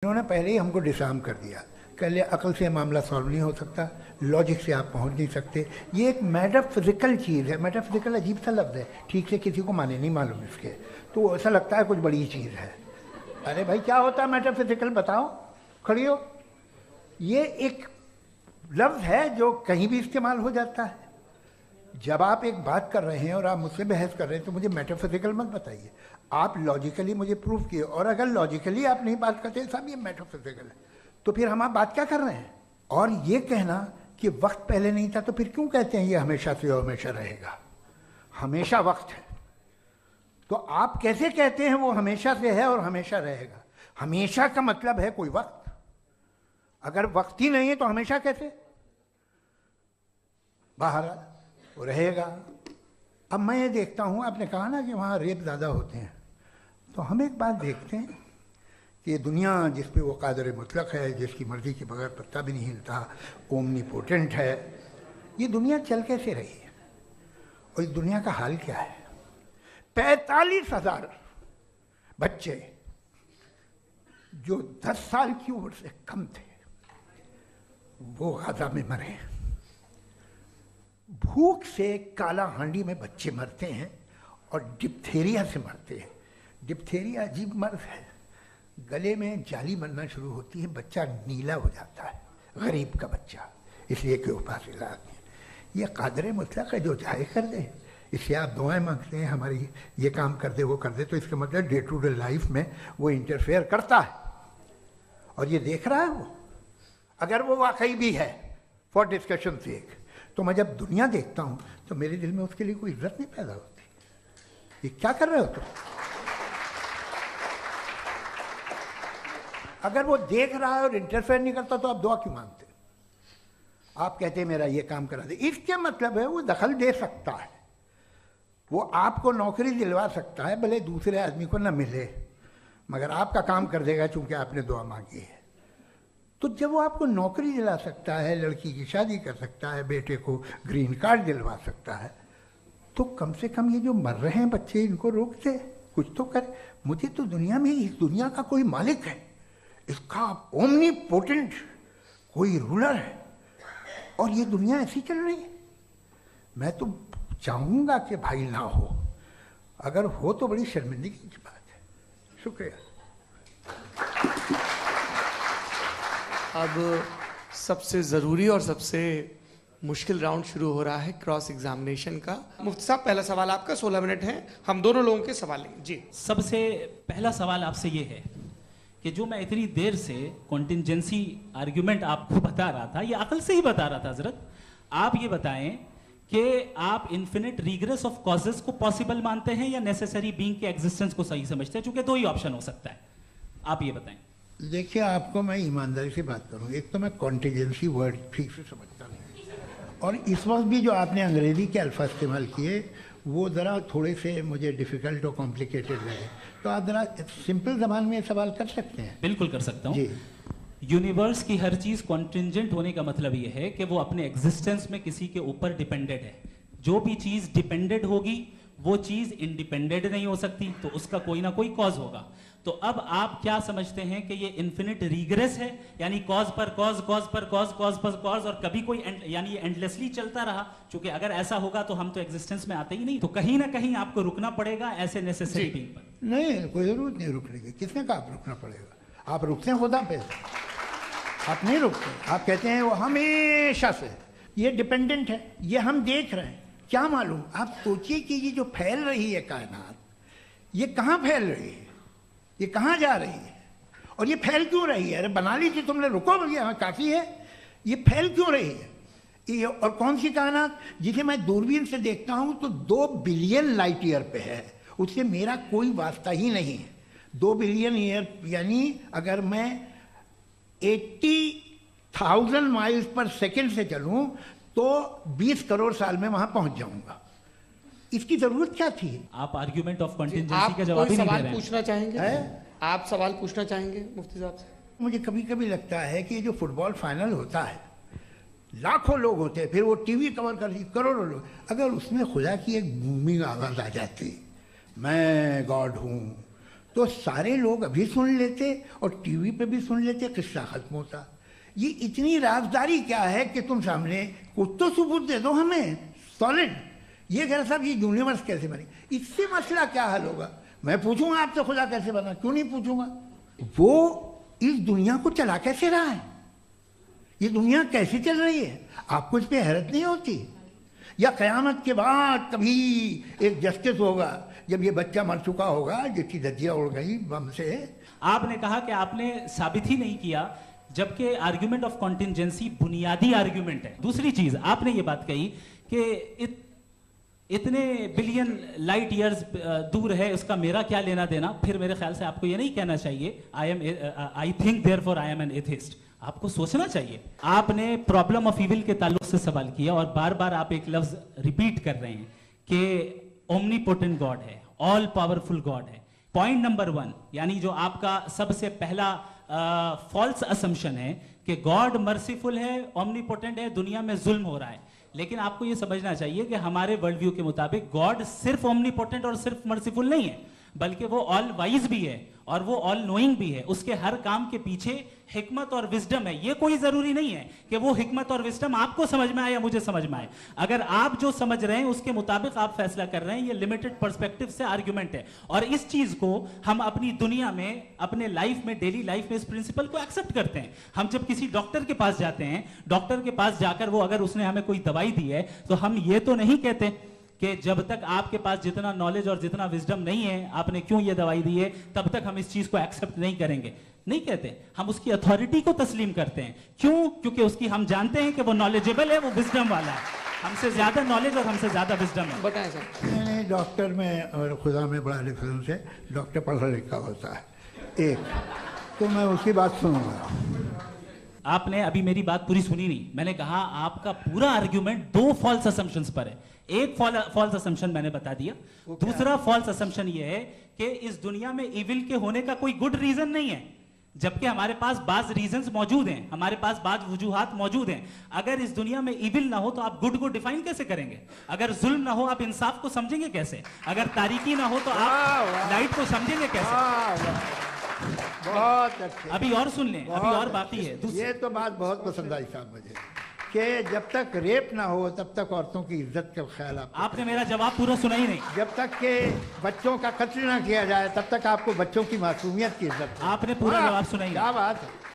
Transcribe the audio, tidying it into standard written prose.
इन्होंने पहले ही हमको डिसार्म कर दिया। कह लिया अकल से मामला सॉल्व नहीं हो सकता, लॉजिक से आप पहुंच नहीं सकते, ये एक मेटाफिजिकल चीज़ है। मेटाफिजिकल अजीब सा लफ्ज़ है, ठीक से किसी को माने नहीं मालूम इसके, तो ऐसा लगता है कुछ बड़ी चीज़ है। अरे भाई क्या होता है मेटाफिजिकल, बताओ, खड़ी हो। ये एक लफ्ज़ है जो कहीं भी इस्तेमाल हो जाता है। जब आप एक बात कर रहे हैं और आप मुझसे बहस कर रहे हैं तो मुझे मेटाफिजिकल मत बताइए, आप लॉजिकली मुझे प्रूव किए। और अगर लॉजिकली आप नहीं बात करते साहब ये मेटाफिजिकल है, तो फिर हम आप बात क्या कर रहे हैं। और ये कहना कि वक्त पहले नहीं था, तो फिर क्यों कहते हैं ये हमेशा से और हमेशा रहेगा। हमेशा वक्त है, तो आप कैसे कहते हैं वो हमेशा से है और हमेशा रहेगा। हमेशा का मतलब है कोई वक्त, अगर वक्त ही नहीं है तो हमेशा कैसे। बाहर वो रहेगा। अब मैं ये देखता हूँ, आपने कहा ना कि वहाँ रेप ज़्यादा होते हैं, तो हम एक बात देखते हैं कि ये दुनिया जिस पे वो कादर मुतलक है, जिसकी मर्ज़ी के बगैर पत्ता भी नहीं हिलता, ओमनीपोटेंट है, ये दुनिया चल कैसे रही है। और इस दुनिया का हाल क्या है। 45,000 बच्चे जो 10 साल की उम्र से कम थे वो गाजा में मरे। भूख से काला हांडी में बच्चे मरते हैं और डिप्थेरिया से मरते हैं। डिप्थेरिया अजीब मर्ज है, गले में जाली बनना शुरू होती है, बच्चा नीला हो जाता है, गरीब का बच्चा, इसलिए कि उपास इलाज में। ये कादर मुतलक है जो चाहे कर दे, इससे आप दुआएं मांगते हैं हमारी ये काम कर दे वो कर दे, तो इसका मतलब डे टू डे लाइफ में वो इंटरफेयर करता है और ये देख रहा है वो। अगर वो वाकई भी है फॉर डिस्कशन सेक, तो मैं जब दुनिया देखता हूं तो मेरे दिल में उसके लिए कोई इज्जत नहीं पैदा होती। ये क्या कर रहे हो तुम। अगर वो देख रहा है और इंटरफेयर नहीं करता तो आप दुआ क्यों मांगते। आप कहते हैं मेरा ये काम करा दे, इसके मतलब है वो दखल दे सकता है, वो आपको नौकरी दिलवा सकता है, भले दूसरे आदमी को न मिले, मगर आपका काम कर देगा चूंकि आपने दुआ मांगी है। तो जब वो आपको नौकरी दिला सकता है, लड़की की शादी कर सकता है, बेटे को ग्रीन कार्ड दिलवा सकता है, तो कम से कम ये जो मर रहे हैं बच्चे इनको रोक दे, कुछ तो करे। मुझे तो दुनिया में इस दुनिया का कोई मालिक है, इसका ओमनीपोटेंट कोई रूलर है, और ये दुनिया ऐसी चल रही है। मैं तो चाहूँगा कि भाई ना हो, अगर हो तो बड़ी शर्मिंदगी की बात है। शुक्रिया। अब सबसे ज़रूरी और सबसे मुश्किल राउंड शुरू हो रहा है, क्रॉस एग्जामिनेशन का। मुफ्ती साहब पहला सवाल आपका, 16 मिनट हैं, हम दोनों लोगों के सवाल लेंगे जी। सबसे पहला सवाल आपसे ये है कि जो मैं इतनी देर से कॉन्टिंजेंसी आर्ग्यूमेंट आपको बता रहा था, ये अकल से ही बता रहा था हजरत। आप ये बताएं कि आप इन्फिनिट रिग्रेस ऑफ कॉजेस को पॉसिबल मानते हैं या नेसेसरी बीइंग के एग्जिस्टेंस को सही समझते हैं, क्योंकि दो ही ऑप्शन हो सकता है, आप ये बताएं। देखिए, आपको मैं ईमानदारी से बात करूं, एक तो मैं कॉन्टिजेंसी वर्ड ठीक से समझता नहीं, और इस वक्त भी जो आपने अंग्रेजी के अल्फाज इस्तेमाल किए वो ज़रा थोड़े से मुझे डिफ़िकल्ट और कॉम्प्लिकेटेड लगे, तो आप ज़रा सिंपल ज़बान में सवाल कर सकते हैं। बिल्कुल कर सकता हूँ जी। यूनिवर्स की हर चीज़ कॉन्टिंजेंट होने का मतलब ये है कि वो अपने एग्जिस्टेंस में किसी के ऊपर डिपेंडेंट है। जो भी चीज़ डिपेंडेंट होगी वो चीज़ इंडिपेंडेंट नहीं हो सकती, तो उसका कोई ना कोई कॉज होगा। तो अब आप क्या समझते हैं कि ये इन्फिनिट रिग्रेस है, यानी कॉज पर कॉज, कॉज पर कॉज, कॉज पर कॉज, और कभी कोई यानी ये एंडलेसली चलता रहा। क्योंकि अगर ऐसा होगा तो हम तो एग्जिस्टेंस में आते ही नहीं, तो कहीं ना कहीं आपको रुकना पड़ेगा ऐसे नेसेसरी बीइंग पर। नहीं, कोई ज़रूरत नहीं रुकने की। किसने कहा आप रुकना पड़ेगा। आप रुकते हैं खुदा पे, आप नहीं रुकते। आप कहते हैं वो हमेशा से ये डिपेंडेंट है, ये हम देख रहे हैं, क्या मालूम। आप सोचिए कि ये जो फैल रही है कायनात, ये कहाँ फैल रही है, ये कहाँ जा रही है, और ये फैल क्यों रही है। अरे बना ली थी तुमने, रुको भैया काफ़ी है। ये फैल क्यों रही है ये, और कौन सी कायनात जिसे मैं दूरबीन से देखता हूँ तो 2 बिलियन लाइट ईयर पे है, उससे मेरा कोई वास्ता ही नहीं है। 2 बिलियन ईयर यानी अगर मैं 80,000 माइल्स पर सेकेंड से चलूँ तो 20 करोड़ साल में वहाँ पहुँच जाऊँगा। इसकी जरूरत क्या थी। आप आर्ग्यूमेंट ऑफ कॉन्टिंजेंसी का जवाब ही नहीं दे रहे हैं। पूछना चाहेंगे आप सवाल पूछना चाहेंगे मुफ्ती साहब से। मुझे कभी कभी लगता है कि जो फुटबॉल फाइनल होता है, लाखों लोग होते हैं, फिर वो टीवी कवर करती करोड़ों लोग, अगर उसमें खुदा की एक बूमिंग आवाज आ जाती, मैं गॉड हूँ, तो सारे लोग अभी सुन लेते और टीवी पे भी सुन लेते, किस्सा खत्म होता। ये इतनी राजदारी क्या है कि तुम सामने कुछ तो सबूत दे दो हमें सॉलिड। ये कह साहब ये यूनिवर्स कैसे बनी, इससे मसला क्या हल होगा? मैं पूछूंगा आपसे खुदा कैसे बना, क्यों नहीं पूछूंगा? वो इस दुनिया को चला कैसे रहा है, ये दुनिया कैसे चल रही है, आपको इस पर हैरत नहीं होती? या क़यामत के बाद कभी एक जस्टिस होगा जब ये बच्चा मर चुका होगा जिसकी धज्जियाँ उड़ गई बम से? आपने कहा कि आपने साबित ही नहीं किया, जबकि आर्ग्यूमेंट ऑफ कॉन्टिंजेंसी बुनियादी आर्ग्यूमेंट है। दूसरी चीज आपने ये बात कही कि इतने बिलियन लाइट ईयर्स दूर है, उसका मेरा क्या लेना देना। फिर मेरे ख्याल से आपको ये नहीं कहना चाहिए I think therefore I am an atheist. आपको सोचना चाहिए। आपने प्रॉब्लम ऑफ इविल के ताल्लुक से सवाल किया और बार बार आप एक लफ्ज रिपीट कर रहे हैं कि ओमनीपोटेंट गॉड है, ऑल पावरफुल गॉड है। पॉइंट नंबर 1 यानी जो आपका सबसे पहला फॉल्स असम्पशन है कि गॉड मर्सीफुल है, ओमनीपोटेंट है, दुनिया में जुल्म हो रहा है। लेकिन आपको यह समझना चाहिए कि हमारे वर्ल्ड व्यू के मुताबिक गॉड सिर्फ ओमनीपोटेंट और सिर्फ मर्सीफुल नहीं है, बल्कि वो ऑल वाइज भी है और वो ऑल नोइंग भी है। उसके हर काम के पीछे हिकमत और विजडम है। ये कोई जरूरी नहीं है कि वो हिकमत और विजडम आपको समझ में आए या मुझे समझ में आए। अगर आप जो समझ रहे हैं उसके मुताबिक आप फैसला कर रहे हैं, ये लिमिटेड पर्सपेक्टिव से आर्ग्यूमेंट है। और इस चीज को हम अपनी दुनिया में, अपने लाइफ में, डेली लाइफ में इस प्रिंसिपल को एक्सेप्ट करते हैं। हम जब किसी डॉक्टर के पास जाते हैं, डॉक्टर के पास जाकर वो अगर उसने हमें कोई दवाई दी है तो हम ये तो नहीं कहते कि जब तक आपके पास जितना नॉलेज और जितना विजडम नहीं है, आपने क्यों ये दवाई दी है, तब तक हम इस चीज को एक्सेप्ट नहीं करेंगे। नहीं कहते, हम उसकी अथॉरिटी को तस्लीम करते हैं। क्यों? क्योंकि उसकी हम जानते हैं कि वो नॉलेजेबल है, वो विजडम वाला है, हमसे ज्यादा नॉलेज और हमसे ज्यादा विजडम है। बताएं सर। नहीं, डॉक्टर में और खुदा में बड़ा डिफरेंस है। डॉक्टर पढ़ा लिखा होता है एक, तो मैं उसकी बात सुनूंगा। आपने अभी मेरी बात पूरी सुनी नहीं। मैंने कहा आपका पूरा आर्ग्यूमेंट 2 फॉल्स असम्पशंस पर है। एक फॉल्स असम्पशन मैंने बता दिया, दूसरा फॉल्स असम्पशन ये है कि इस दुनिया में इविल के होने का कोई गुड रीजन नहीं है, जबकि हमारे पास बाज रीजंस मौजूद हैं, हमारे पास बाज वजूहात मौजूद हैं। अगर इस दुनिया में इविल ना हो तो आप गुड को डिफाइन कैसे करेंगे? अगर जुल्म ना हो आप इंसाफ को समझेंगे कैसे? अगर तारीकी ना हो तो आप लाइट को समझेंगे कैसे? बहुत अच्छे। अभी और सुन लें, अभी और बाकी है। ये तो बात बहुत पसंद आई साहब मुझे कि जब तक रेप ना हो तब तक औरतों की इज्जत का ख्याल आपने मेरा जवाब पूरा सुना ही नहीं। जब तक के बच्चों का कत्ल ना किया जाए तब तक आपको बच्चों की मासूमियत की इज्जत। आपने पूरा जवाब सुना ही नहीं। क्या बात है।